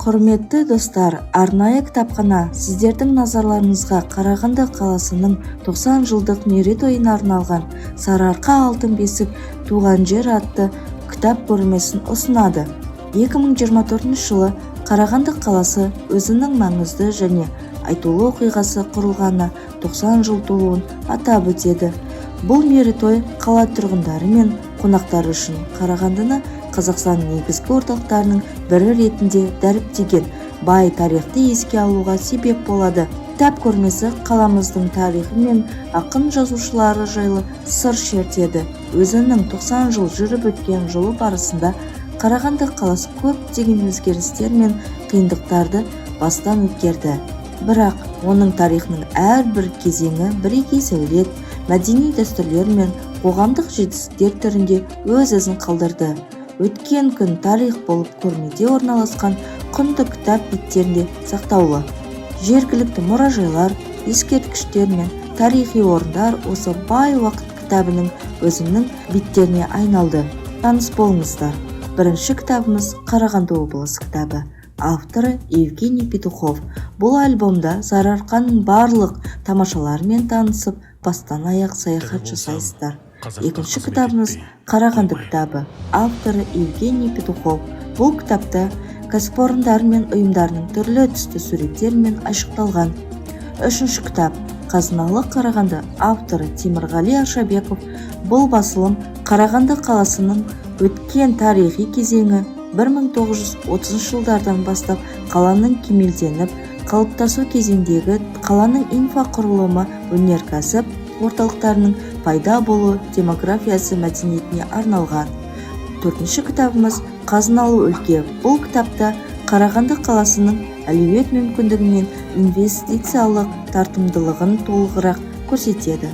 Құрметті достар, арнайы кітапхана сіздердің назарларыңызға Қарағанды қаласының 90 жылдық мерейтойына арналған Сарыарқа алтын бесік туған жер атты кітап көрмесін ұсынады. 2024 жылы Қарағанды қаласы өзінің маңызды және айтулы оқиғасы құрылғаны 90 жыл толуын атап өтеді. Бұл мерейтой қала тұрғындары мен қонақтары үшін Қарағандыны Қазақстанның негізгі орталықтарының бірі ретінде дәріптеген бай тарихты еске алуға себеп болады. Кітап көрмесі қаламыздың тарихы мен ақын жазушылары жайлы сыр шертеді. Өзінің 90 жыл жүріп өткен жолы барысында Қарағанды қаласы көптеген өзгерістер мен қиындықтарды бастан өткерді. Бірақ оның тарихының әрбір кезеңі бірегей сәулет, мәдени дәстүрлер мен қоғамдық жетістіктер түрінде өз ізін қалдырды. Өткен күн тарих болып көрмеде орналасқан құнды кітап беттерінде сақтаулы. Жергілікті мұражайлар, ескерткіштер мен тарихи орындар осы бай уақыт кітабының өзінің беттеріне айналды. Таныс болыңыздар. Бірінші кітабымыз Қарағанды облысы кітабы. Авторы Евгений Петухов. Бұл альбомда Сарыарқаның барлық тамашаларымен танысып, бастан аяқ саяхат жасайсыздар. Екінші кітабымыз Қарағанды кітабы. Авторы Евгений Петухов. Бұл кітапта кәсіпорындар мен ұйымдарының түрлі түсті суреттермен айшықталған. Үшінші кітап Қазыналы Қарағанды. Авторы Темірғали Ашабеков. Бұл басылым Қарағанды қаласының өткен тарихи кезеңі 1930 жылдардан бастап қаланың кемелденіп, қалыптасу кезеңдегі қаланың инфрақұрылымы, өнеркәсіп орталықтарының пайда болу демографиясы мәдениетіне арналған. Төртінші кітабымыз Қазыналы өлке. Бұл кітапта Қарағанды қаласының әлеует мүмкіндігі мен инвестициялық тартымдылығын толығырақ көрсетеді.